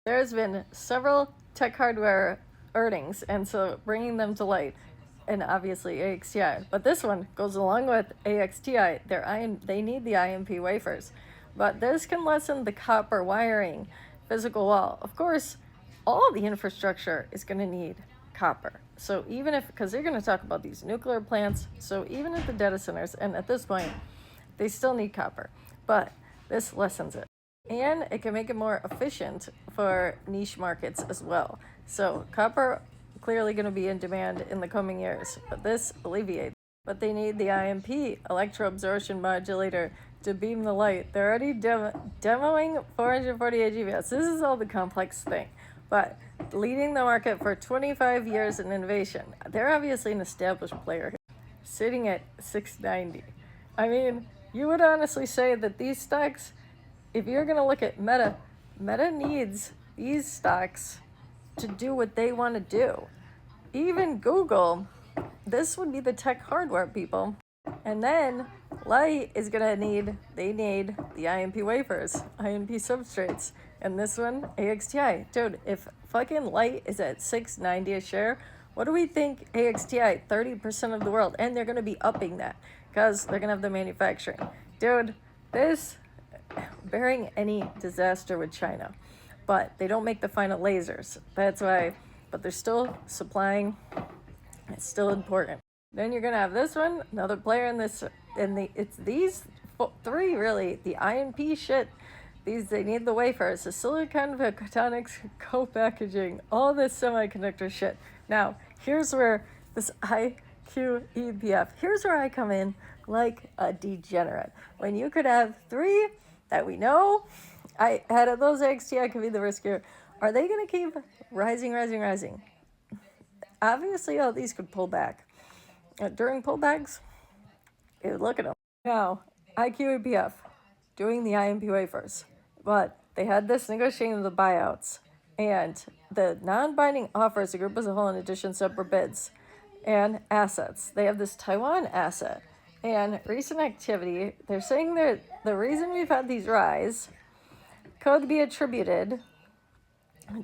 There's been several tech hardware earnings, and so bringing them to light, and obviously AXTI. But this one goes along with AXTI. They need the IMP wafers, but this can lessen the copper wiring physical wall. Of course, all the infrastructure is going to need copper. So even if, because they're going to talk about these nuclear plants, so even at the data centers, and at this point, they still need copper, but this lessens it. And it can make it more efficient for niche markets as well. So copper clearly going to be in demand in the coming years, but this alleviates. But they need the IMP, electro-absorption modulator, to beam the light. They're already demoing 448 GBS. This is all the complex thing. But leading the market for 25 years in innovation. They're obviously an established player, sitting at 690. I mean, you would honestly say that these stocks, if you're going to look at Meta needs these stocks to do what they want to do. Even Google, this would be the tech hardware people. And then Light is going to need the IMP wafers, IMP substrates. And this one, AXTI. Dude, if fucking Light is at 690 a share, what do we think AXTI, 30% of the world? And they're going to be upping that because they're going to have the manufacturing. Dude, this, bearing any disaster with China, but they don't make the final lasers. That's why, but they're still supplying. It's still important. Then you're going to have this one, another player in this, it's these three really, the INP shit. They need the wafers, the silicon photonics, co-packaging, all this semiconductor shit. Now, here's where this IQEPF, here's where I come in like a degenerate. When you could have three that we know, I had those XTI could be the riskier. Are they going to keep rising? Obviously, all these could pull back. During pullbacks, look at them. Now, IQEPF doing the IMP wafers, but they had this negotiating of the buyouts and the non-binding offers, the group as a whole, in addition, separate bids and assets. They have this Taiwan asset and recent activity. They're saying that the reason we've had these rise could be attributed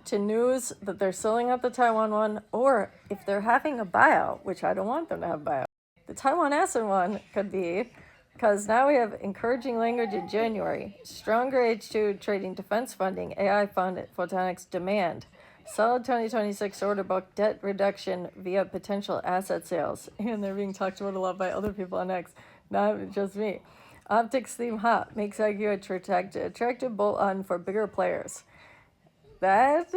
to news that they're selling out the Taiwan one, or if they're having a buyout, which I don't want them to have buyout. The Taiwan asset one could be because now we have encouraging language in January, stronger H2 trading defense funding, AI fund photonics demand, solid 2026 order book, debt reduction via potential asset sales, and they're being talked about a lot by other people on X, not just me. Optics theme hot makes IQ attractive bolt-on for bigger players. That,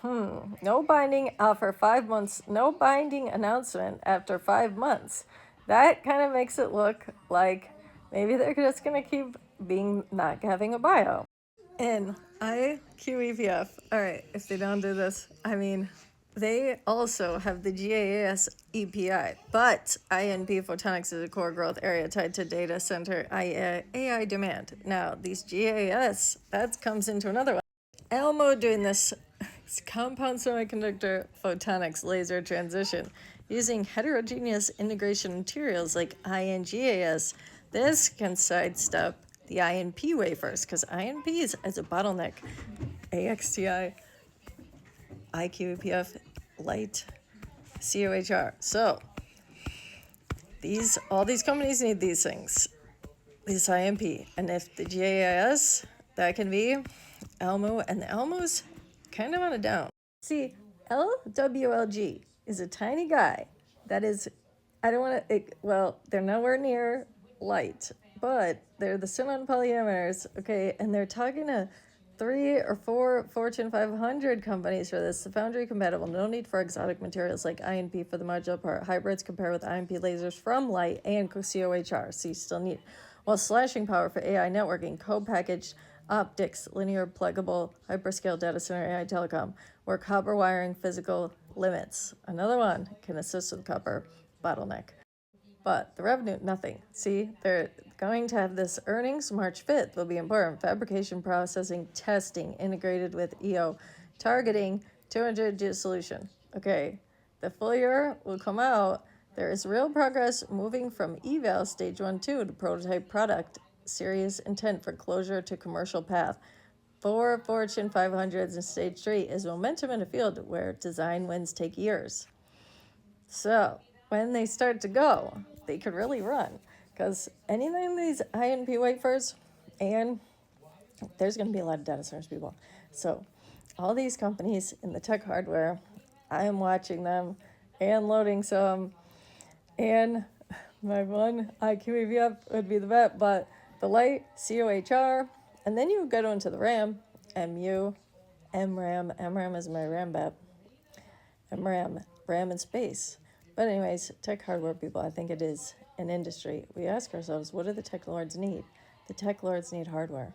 no binding offer 5 months, no binding announcement after 5 months. That kind of makes it look like maybe they're just going to keep not having a buyout. And IQEPF, all right, if they don't do this, I mean, they also have the GAAS EPI, but INP photonics is a core growth area tied to data center AI demand. Now, these GAS, that comes into another one. Elmo doing this compound semiconductor photonics laser transition using heterogeneous integration materials like INGAS. This can sidestep the INP wafers because INPs as a bottleneck. AXTI, IQEPF, Light, COHR. So all these companies need these things, this INP, and if the GAIS, that can be Elmo, and the Elmo's kind of on a down. See, LWLG is a tiny guy that is, I don't want to, well, they're nowhere near Light, but they're the silicon polyamers, okay, and they're talking to 3 or 4 Fortune 500 companies for this. Foundry compatible, no need for exotic materials like INP for the modular part. Hybrids compare with INP lasers from Light and COHR, so you still need, while slashing power for AI networking, co-packaged optics, linear pluggable, hyperscale data center AI telecom, where copper wiring physical limits. Another one can assist with copper bottleneck. But the revenue, nothing. See, they're going to have this earnings March 5th will be important. Fabrication, processing, testing, integrated with EO, targeting 200 solution. Okay, the full year will come out. There is real progress moving from eval stage 1-2 to prototype product, serious intent for closure to commercial path. for Fortune 500s in stage 3 is momentum in a field where design wins take years. So when they start to go, they could really run. Because anything these INP wafers, and there's going to be a lot of data centers people. So all these companies in the tech hardware, I am watching them and loading some. And my one IQEVF would be the vet, but the light, COHR, and then you go into the RAM, MU, MRAM. MRAM is my RAM bet. MRAM, RAM in space. But anyways, tech hardware people, I think it is an industry. We ask ourselves, what do the tech lords need? The tech lords need hardware.